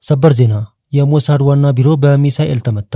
ሰበር ዜና የሞሳድ ዋና ቢሮ በሚሳኤል ተመታ።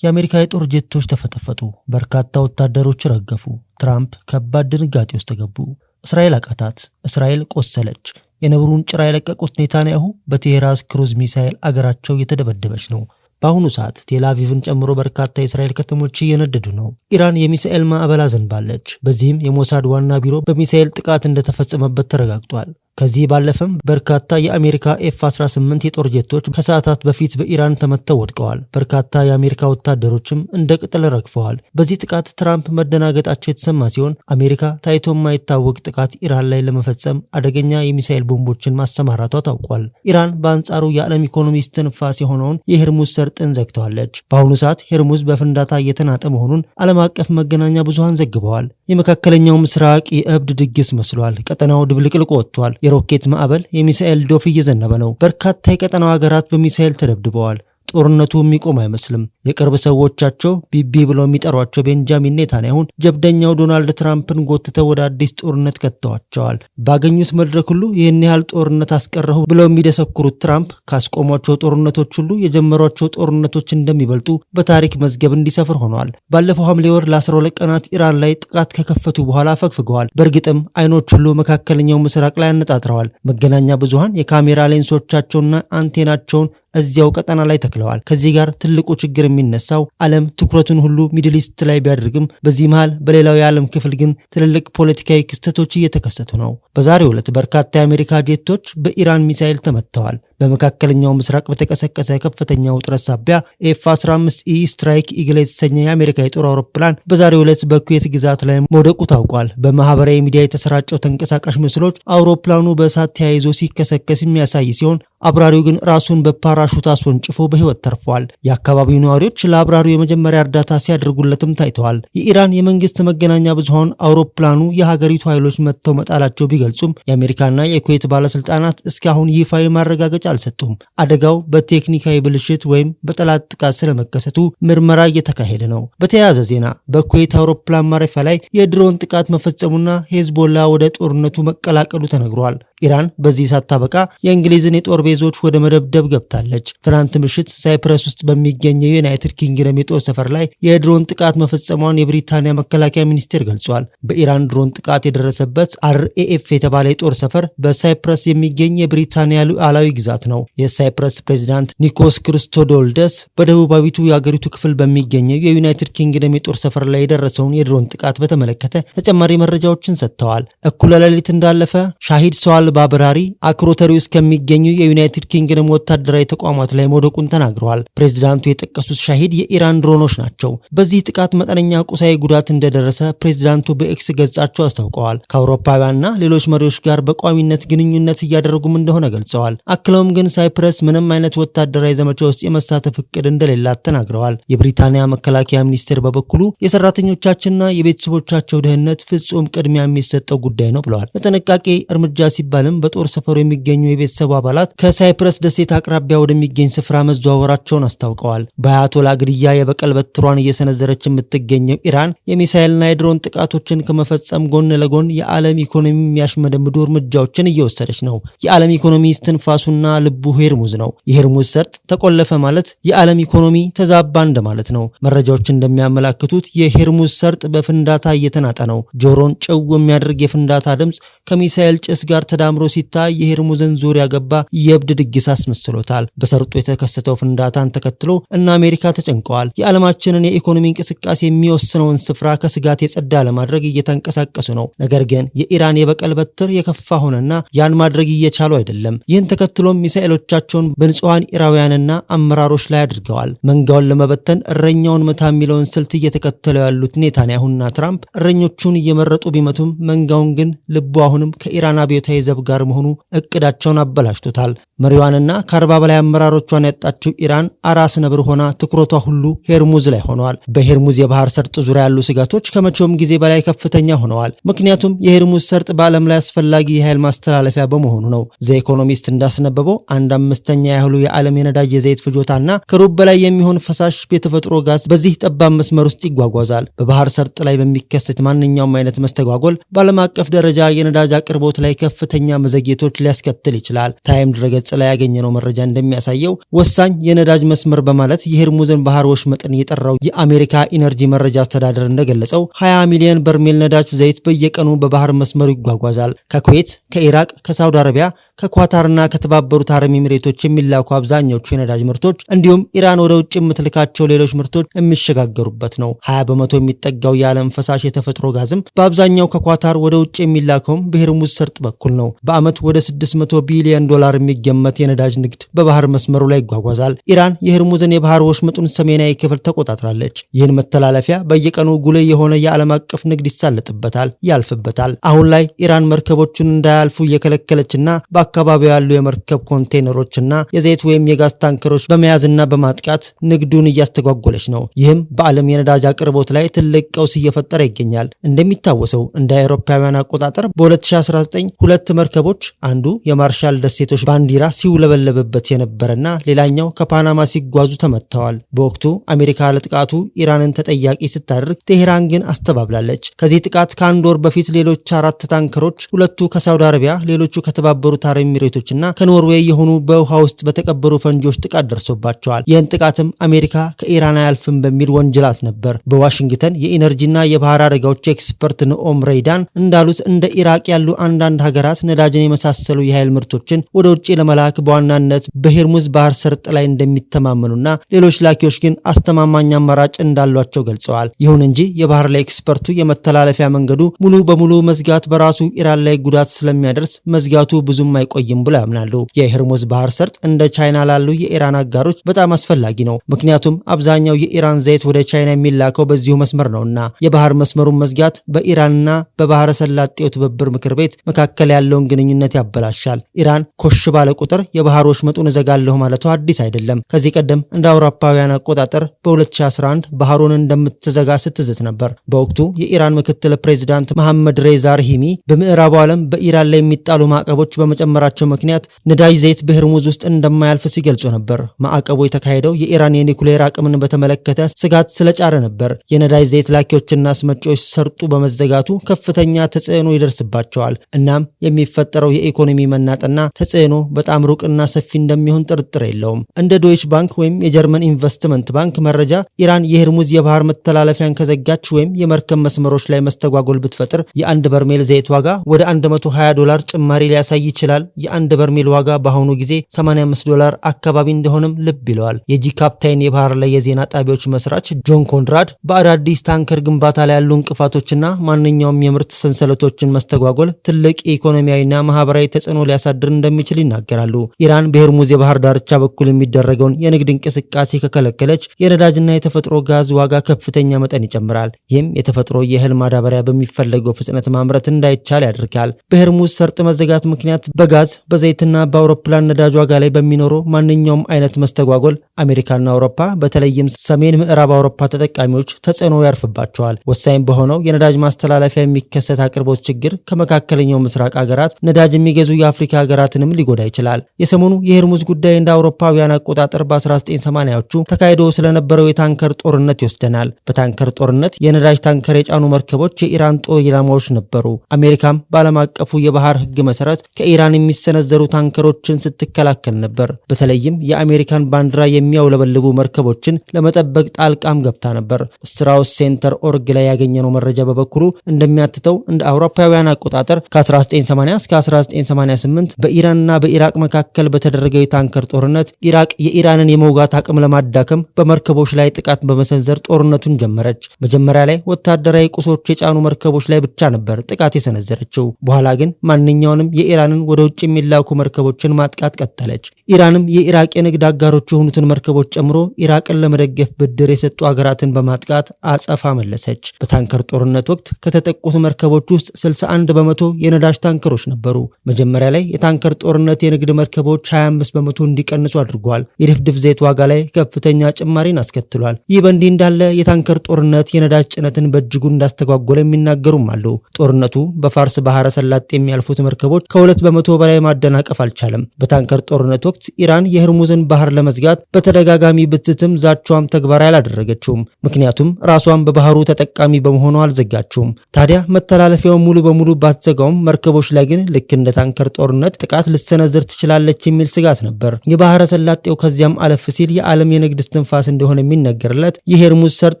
የአሜሪካ የጦር ጄቶች ተፈተፈቱ። በርካታ ወታደሮች ረገፉ። ትራምፕ ከባድ ድንጋጤ ውስጥ ገቡ። እስራኤል አቃታት። እስራኤል ቆሰለች። የነብሩን ጭራ የለቀቁት ኔታንያሁ በቴሄራን ክሩዝ ሚሳኤል አገራቸው እየተደበደበች ነው። በአሁኑ ሰዓት ቴል አቪቭን ጨምሮ በርካታ የእስራኤል ከተሞች እየነደዱ ነው። ኢራን የሚሳኤል ማዕበል አዘንባለች። በዚህም የሞሳድ ዋና ቢሮ በሚሳኤል ጥቃት እንደተፈጸመበት ተረጋግጧል። ከዚህ ባለፈም በርካታ የአሜሪካ ኤፍ-18 የጦር ጄቶች ከሰዓታት በፊት በኢራን ተመተው ወድቀዋል። በርካታ የአሜሪካ ወታደሮችም እንደ ቅጠል ረግፈዋል። በዚህ ጥቃት ትራምፕ መደናገጣቸው የተሰማ ሲሆን አሜሪካ ታይቶ የማይታወቅ ጥቃት ኢራን ላይ ለመፈጸም አደገኛ የሚሳኤል ቦምቦችን ማሰማራቷ ታውቋል። ኢራን በአንጻሩ የዓለም ኢኮኖሚ እስትንፋስ የሆነውን የሄርሙዝ ሰርጥን ዘግተዋለች። በአሁኑ ሰዓት ሄርሙዝ በፍንዳታ እየተናጠ መሆኑን ዓለም አቀፍ መገናኛ ብዙሃን ዘግበዋል። የመካከለኛው ምስራቅ የእብድ ድግስ መስሏል። ቀጠናው ድብልቅልቅ ወጥቷል። የሮኬት ማዕበል፣ የሚሳኤል ዶፍ እየዘነበ ነው። በርካታ የቀጠናው ሀገራት በሚሳኤል ተደብድበዋል። ጦርነቱ የሚቆም አይመስልም። የቅርብ ሰዎቻቸው ቢቢ ብለው የሚጠሯቸው ቤንጃሚን ኔታንያሁን ጀብደኛው ዶናልድ ትራምፕን ጎትተው ወደ አዲስ ጦርነት ከተዋቸዋል። ባገኙት መድረክ ሁሉ ይህን ያህል ጦርነት አስቀረሁ ብለው የሚደሰኩሩት ትራምፕ ካስቆሟቸው ጦርነቶች ሁሉ የጀመሯቸው ጦርነቶች እንደሚበልጡ በታሪክ መዝገብ እንዲሰፍር ሆኗል። ባለፈው ሐምሌ ወር ለ12 ቀናት ኢራን ላይ ጥቃት ከከፈቱ በኋላ ፈግፍገዋል። በእርግጥም አይኖች ሁሉ መካከለኛው ምስራቅ ላይ አነጣጥረዋል። መገናኛ ብዙሃን የካሜራ ሌንሶቻቸውና አንቴናቸውን እዚያው ቀጠና ላይ ተክለዋል። ከዚህ ጋር ትልቁ ችግር የሚነሳው ዓለም ትኩረቱን ሁሉ ሚድል ኢስት ላይ ቢያደርግም በዚህ መሃል በሌላው የዓለም ክፍል ግን ትልልቅ ፖለቲካዊ ክስተቶች እየተከሰቱ ነው። በዛሬው ዕለት በርካታ የአሜሪካ ጄቶች በኢራን ሚሳኤል ተመተዋል። በመካከለኛው ምስራቅ በተቀሰቀሰ ከፍተኛ ውጥረት ሳቢያ ኤፍ-15ኢ ስትራይክ ኢግል የተሰኘ የአሜሪካ የጦር አውሮፕላን በዛሬው ዕለት በኩዌት ግዛት ላይ መውደቁ ታውቋል። በማህበራዊ ሚዲያ የተሰራጨው ተንቀሳቃሽ ምስሎች አውሮፕላኑ በእሳት ተያይዞ ሲከሰከስ የሚያሳይ ሲሆን አብራሪው ግን ራሱን በፓራሹት አስወንጭፎ በህይወት ተርፏል። የአካባቢው ነዋሪዎች ለአብራሪው የመጀመሪያ እርዳታ ሲያደርጉለትም ታይተዋል። የኢራን የመንግስት መገናኛ ብዙሃን አውሮፕላኑ የሀገሪቱ ኃይሎች መጥተው መጣላቸው ቢገልጹም የአሜሪካና የኩዌት ባለስልጣናት እስካሁን ይፋዊ ማረጋገጫ አልሰጡም። አደጋው በቴክኒካዊ ብልሽት ወይም በጠላት ጥቃት ስለመከሰቱ ምርመራ እየተካሄደ ነው። በተያያዘ ዜና በኩዌት አውሮፕላን ማረፊያ ላይ የድሮን ጥቃት መፈጸሙና ሄዝቦላ ወደ ጦርነቱ መቀላቀሉ ተነግሯል። ኢራን በዚህ ሳታበቃ የእንግሊዝን የጦር ቤዞች ወደ መደብደብ ገብታለች። ትናንት ምሽት ሳይፕረስ ውስጥ በሚገኘው የዩናይትድ ኪንግደም የጦር ሰፈር ላይ የድሮን ጥቃት መፈጸሟን የብሪታንያ መከላከያ ሚኒስቴር ገልጿል። በኢራን ድሮን ጥቃት የደረሰበት RAF የተባለ የጦር ሰፈር በሳይፕረስ የሚገኝ የብሪታንያ ሉዓላዊ ግዛት ነው። የሳይፕረስ ፕሬዝዳንት ኒኮስ ክርስቶዶልደስ በደቡባዊቱ የአገሪቱ ክፍል በሚገኘው የዩናይትድ ኪንግደም የጦር ሰፈር ላይ የደረሰውን የድሮን ጥቃት በተመለከተ ተጨማሪ መረጃዎችን ሰጥተዋል። እኩለ ሌሊት እንዳለፈ ሻሂድ ሰዋል ባበራሪ አክሮተሪ ውስጥ ከሚገኙ የዩናይትድ ኪንግደም ወታደራዊ ተቋማት ላይ መውደቁን ተናግረዋል። ፕሬዝዳንቱ የጠቀሱት ሻሂድ የኢራን ድሮኖች ናቸው። በዚህ ጥቃት መጠነኛ ቁሳዊ ጉዳት እንደደረሰ ፕሬዝዳንቱ በኤክስ ገጻቸው አስታውቀዋል። ከአውሮፓውያንና ሌሎች መሪዎች ጋር በቋሚነት ግንኙነት እያደረጉም እንደሆነ ገልጸዋል። አክለውም ግን ሳይፕረስ ምንም አይነት ወታደራዊ ዘመቻ ውስጥ የመሳተፍ እቅድ እንደሌላት ተናግረዋል። የብሪታንያ መከላከያ ሚኒስቴር በበኩሉ የሰራተኞቻችንና የቤተሰቦቻቸው ደህንነት ፍጹም ቅድሚያ የሚሰጠው ጉዳይ ነው ብለዋል። ለጥንቃቄ እርምጃ ሲባልም በጦር ሰፈሩ የሚገኙ የቤተሰቡ አባላት ከሳይፕረስ ደሴት አቅራቢያ ወደሚገኝ ስፍራ መዘዋወራቸውን አስታውቀዋል። በአያቶላ ግድያ የበቀል በትሯን እየሰነዘረች የምትገኘው ኢራን የሚሳኤልና የድሮን ጥቃቶችን ከመፈጸም ጎን ለጎን የዓለም ኢኮኖሚ የሚያሽመደምዱ እርምጃዎችን እየወሰደች ነው። የዓለም ኢኮኖሚ እስትንፋሱና ልቡ ሄርሙዝ ነው። የሄርሙዝ ሰርጥ ተቆለፈ ማለት የዓለም ኢኮኖሚ ተዛባ እንደማለት ነው። መረጃዎች እንደሚያመላክቱት የሄርሙዝ ሰርጥ በፍንዳታ እየተናጠ ነው። ጆሮን ጭው የሚያደርግ የፍንዳታ ድምፅ ከሚሳኤል ጭስ ጋር ተዳምሮ ሲታይ የሄርሙዝን ዙሪያ ገባ የእብድ ድግስ አስመስሎታል። በሰርጡ የተከሰተው ፍንዳታን ተከትሎ እና አሜሪካ ተጨንቀዋል። የዓለማችንን የኢኮኖሚ እንቅስቃሴ የሚወስነውን ስፍራ ከስጋት የጸዳ ለማድረግ እየተንቀሳቀሱ ነው። ነገር ግን የኢራን የበቀል በትር የከፋ ሆነና ያን ማድረግ እየቻሉ አይደለም። ይህን ተከትሎም ሚሳኤሎቻቸውን በንጹሃን ኢራውያንና አመራሮች ላይ አድርገዋል። መንጋውን ለመበተን እረኛውን መታ የሚለውን ስልት እየተከተሉ ያሉት ኔታንያሁና ትራምፕ እረኞቹን እየመረጡ ቢመቱም መንጋውን ግን ልቡ አሁንም ከኢራን አብዮታዊ ዘብ ጋር መሆኑ እቅዳቸውን አበላሽቶታል። መሪዋንና ከ40 በላይ አመራሮቿን ያጣችው ኢራን አራስ ነብር ሆና ትኩረቷ ሁሉ ሄርሙዝ ላይ ሆነዋል። በሄርሙዝ የባህር ሰርጥ ዙሪያ ያሉ ስጋቶች ከመቼውም ጊዜ በላይ ከፍተኛ ሆነዋል። ምክንያቱም የሄርሙዝ ሰርጥ በዓለም ላይ አስፈላጊ የኃይል ማስተላለፊያ በመሆኑ ነው። ዘ ኢኮኖሚስት እንዳስነበበው 1/5 ያህሉ የዓለም የነዳጅ የዘይት ፍጆታና ከሩብ በላይ የሚሆን ፈሳሽ የተፈጥሮ ጋዝ በዚህ ጠባብ መስመር ውስጥ ይጓጓዛል። በባህር ሰርጥ ላይ በሚከሰት ማንኛውም አይነት መስተጓጎል በዓለም አቀፍ ደረጃ የነዳጅ አቅርቦት ላይ ከፍተኛ ከፍተኛ መዘግየቶች ሊያስከትል ይችላል። ታይም ድረገጽ ላይ ያገኘነው መረጃ እንደሚያሳየው ወሳኝ የነዳጅ መስመር በማለት የሆርሙዝን ባህር ወሽመጥን የጠራው የአሜሪካ ኢነርጂ መረጃ አስተዳደር እንደገለጸው 20 ሚሊዮን በርሜል ነዳጅ ዘይት በየቀኑ በባህር መስመሩ ይጓጓዛል። ከኩዌት፣ ከኢራቅ፣ ከሳውዲ አረቢያ፣ ከኳታርና ከተባበሩት አረብ ኤሚሬቶች የሚላኩ አብዛኞቹ የነዳጅ ምርቶች እንዲሁም ኢራን ወደ ውጭ የምትልካቸው ሌሎች ምርቶች የሚሸጋገሩበት ነው። 20 በመቶ የሚጠጋው የዓለም ፈሳሽ የተፈጥሮ ጋዝም በአብዛኛው ከኳታር ወደ ውጭ የሚላከውም በሆርሙዝ ሰርጥ በኩል ነው። በዓመት ወደ 600 ቢሊዮን ዶላር የሚገመት የነዳጅ ንግድ በባህር መስመሩ ላይ ይጓጓዛል። ኢራን የሆርሙዝን የባህር ወሽመጡን ሰሜናዊ ክፍል ተቆጣጥራለች። ይህን መተላለፊያ በየቀኑ ጉልህ የሆነ የዓለም አቀፍ ንግድ ይሳለጥበታል፣ ያልፍበታል። አሁን ላይ ኢራን መርከቦቹን እንዳያልፉ እየከለከለችና በአካባቢው ያሉ የመርከብ ኮንቴይነሮችና የዘይት ወይም የጋዝ ታንከሮች በመያዝና በማጥቃት ንግዱን እያስተጓጎለች ነው። ይህም በዓለም የነዳጅ አቅርቦት ላይ ትልቅ ቀውስ እየፈጠረ ይገኛል። እንደሚታወሰው እንደ አውሮፓውያን አቆጣጠር በ2019 ሁለት መርከቦች አንዱ የማርሻል ደሴቶች ባንዲራ ሲውለበለብበት የነበረና ሌላኛው ከፓናማ ሲጓዙ ተመተዋል። በወቅቱ አሜሪካ ለጥቃቱ ኢራንን ተጠያቂ ስታደርግ ቴሄራን ግን አስተባብላለች። ከዚህ ጥቃት ከአንድ ወር በፊት ሌሎች 4 ታንከሮች ሁለቱ ከሳውዲ አረቢያ ሌሎቹ ከተባበሩት አረብ ኤሚሬቶችና ከኖርዌይ የሆኑ በውሃ ውስጥ በተቀበሩ ፈንጂዎች ጥቃት ደርሶባቸዋል። ይህን ጥቃትም አሜሪካ ከኢራን አያልፍም በሚል ወንጅላት ነበር። በዋሽንግተን የኢነርጂና የባህር አደጋዎች ኤክስፐርት ንኦም ሬይዳን እንዳሉት እንደ ኢራቅ ያሉ አንዳንድ ሀገራት ነዳጅን የመሳሰሉ የኃይል ምርቶችን ወደ ውጭ ለመላክ በዋናነት በሆርሙዝ ባህር ሰርጥ ላይ እንደሚተማመኑና ሌሎች ላኪዎች ግን አስተማማኝ አማራጭ እንዳሏቸው ገልጸዋል። ይሁን እንጂ የባህር ላይ ኤክስፐርቱ የመተላለፊያ መንገዱ ሙሉ በሙሉ መዝጋት በራሱ ኢራን ላይ ጉዳት ስለሚያደርስ መዝጋቱ ብዙም አይቆይም ብለው ያምናሉ። የሆርሙዝ ባህር ሰርጥ እንደ ቻይና ላሉ የኢራን አጋሮች በጣም አስፈላጊ ነው። ምክንያቱም አብዛኛው የኢራን ዘይት ወደ ቻይና የሚላከው በዚሁ መስመር ነውና የባህር መስመሩን መዝጋት በኢራንና በባህረ ሰላጤው ትብብር ምክር ቤት መካከል ያለውን ግንኙነት ያበላሻል። ኢራን ኮሽ ባለ ቁጥር የባህር ወሽመጡን እዘጋለሁ ማለቱ አዲስ አይደለም። ከዚህ ቀደም እንደ አውሮፓውያን አቆጣጠር በ2011 ባህሩን እንደምትዘጋ ስትዝት ነበር። በወቅቱ የኢራን ምክትል ፕሬዝዳንት መሐመድ ሬዛ ራሂሚ በምዕራቡ ዓለም በኢራን ላይ የሚጣሉ ማዕቀቦች በመጨመራቸው ምክንያት ነዳጅ ዘይት በሆርሙዝ ውስጥ እንደማያልፍ ሲገልጹ ነበር። ማዕቀቡ የተካሄደው የኢራን የኒኩሌር አቅምን በተመለከተ ስጋት ስለጫረ ነበር። የነዳጅ ዘይት ላኪዎችና አስመጪዎች ሰርጡ በመዘጋቱ ከፍተኛ ተጽዕኖ ይደርስባቸዋል። እናም የሚፈጠረው የኢኮኖሚ መናጥና ተጽዕኖ በጣም ሩቅና ሰፊ እንደሚሆን ጥርጥር የለውም። እንደ ዶይች ባንክ ወይም የጀርመን ኢንቨስትመንት ባንክ መረጃ ኢራን የሆርሙዝ የባህር መተላለፊያን ከዘጋች ወይም የመርከብ መስመሮች ላይ መስተጓጎል ብትፈጥር የአንድ በርሜል ዘይት ዋጋ ወደ $120 ጭማሪ ሊያሳይ ይችላል። የአንድ በርሜል ዋጋ በአሁኑ ጊዜ $85 አካባቢ እንደሆነም ልብ ይለዋል። የጂ ካፕታይን የባህር ላይ የዜና ጣቢያዎች መስራች ጆን ኮንራድ በአዳዲስ ታንከር ግንባታ ላይ ያሉ እንቅፋቶችና ማንኛውም የምርት ሰንሰለቶችን መስተጓጎል ትልቅ ኢኮኖሚያዊና ማህበራዊ ተጽዕኖ ሊያሳድር እንደሚችል ይናገራሉ። ኢራን በሆርሙዝ የባህር ዳርቻ በኩል የሚደረገውን የንግድ እንቅስቃሴ ከከለከለች የነዳጅና የተፈጥሮ ጋዝ ዋጋ ከፍተኛ መጠን ይጨምራል። ይህም የተፈጥሮ የእህል ማዳበሪያ በሚፈለገው ፍጥነት ማምረት እንዳይቻል ያደርጋል። በሆርሙዝ ሰርጥ መዘጋት ምክንያት በጋዝ በዘይትና በአውሮፕላን ነዳጅ ዋጋ ላይ በሚኖረው ማንኛውም አይነት መስተጓጎል አሜሪካና አውሮፓ በተለይም ሰሜን ምዕራብ አውሮፓ ተጠቃሚዎች ተጽዕኖ ያርፍባቸዋል። ወሳኝ በሆነው የነዳጅ ማስተላለፊያ የሚከሰት አቅርቦት ችግር ከመካከለኛው ምስራቅ ሀገራት ነዳጅ የሚገዙ የአፍሪካ ሀገራትንም ሊጎዳ ይችላል። የሰሞኑ የሆርሙዝ ጉዳይ እንደ አውሮፓውያን አቆጣጠር በ1980ዎቹ ተካሂዶ ስለነበረው የታንከር ጦርነት ይወስደናል። በታንከር ጦርነት የነዳጅ ታንከር የጫኑ መርከቦች የኢራን ጦር ኢላማዎች ነበሩ። አሜሪካም በዓለም አቀፉ የባህር ሕግ መሰረት ከኢራን የሚሰነዘሩ ታንከሮችን ስትከላከል ነበር። በተለይም የአሜሪካን ባንዲራ የሚያውለበልቡ መርከቦችን ለመጠበቅ ጣልቃም ገብታ ነበር። ስትራውስ ሴንተር ኦርግ ላይ ያገኘነው መረጃ በበኩሉ እንደሚያትተው እንደ አውሮፓውያን አቆጣጠር ከ1980 እስከ 1988 በኢራንና በኢራቅ መካከል በተደረገው የታንከር ጦርነት ኢራቅ የኢራንን የመውጋት አቅም ለማዳከም በመርከቦች ላይ ጥቃት በመሰንዘር ጦርነቱን ጀመረች። መጀመሪያ ላይ ወታደራዊ ቁሶች የጫኑ መርከቦች ላይ ብቻ ነበር ጥቃት የሰነዘረችው። በኋላ ግን ማንኛውንም የኢራንን ወደ ውጭ የሚላኩ መርከቦችን ማጥቃት ቀጠለች። ኢራንም የኢራቅ የንግድ አጋሮች የሆኑትን መርከቦች ጨምሮ ኢራቅን ለመደገፍ ብድር የሰጡ ሀገራትን በማጥቃት አጸፋ መለሰች። በታንከር ጦርነት ወቅት ከተጠቁት መርከቦች ውስጥ 61 በመቶ የነዳጅ ታንከሮች ነበሩ። መጀመሪያ ላይ የታንከር ጦርነት የንግድ መርከቦች 25 በመቶ እንዲቀንሱ አድርጓል። የድፍድፍ ዘይት ዋጋ ላይ ከፍተኛ ጭማሪን አስከትሏል። ይህ በእንዲህ እንዳለ የታንከር ጦርነት የነዳጅ ጭነትን በእጅጉ እንዳስተጓጎለ የሚናገሩም አሉ። ጦርነቱ በፋርስ ባህረ ሰላጤ የሚያልፉት መርከቦች ከ2 በመቶ በላይ ማደናቀፍ አልቻለም። በታንከር ጦርነት ወቅት ኢራን የሆርሙዝን ባህር ለመዝጋት በተደጋጋሚ ብትትም ዛቻዋም ተግባራዊ አላደረገችውም። ምክንያቱም ራሷን በባህሩ ተጠቃሚ በመሆኗ አልዘጋችውም። ታዲያ መተላለፊያውን ሙሉ በሙሉ ባትዘጋውም መርከቦች ላይ ግን ግን ልክ እንደ ታንከር ጦርነት ጥቃት ልትሰነዝር ትችላለች የሚል ስጋት ነበር። የባህረ ሰላጤው ከዚያም አለፍ ሲል የዓለም የንግድ እስትንፋስ እንደሆነ የሚነገርለት የሆርሙዝ ሰርጥ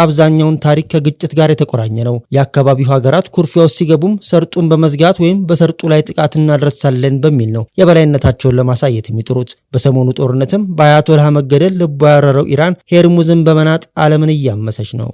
አብዛኛውን ታሪክ ከግጭት ጋር የተቆራኘ ነው። የአካባቢው ሀገራት ኩርፊያው ሲገቡም ሰርጡን በመዝጋት ወይም በሰርጡ ላይ ጥቃት እናደርሳለን በሚል ነው የበላይነታቸውን ለማሳየት የሚጥሩት። በሰሞኑ ጦርነትም በአያቶላህ መገደል ልቧ ያረረው ኢራን ሆርሙዝን በመናጥ ዓለምን እያመሰች ነው።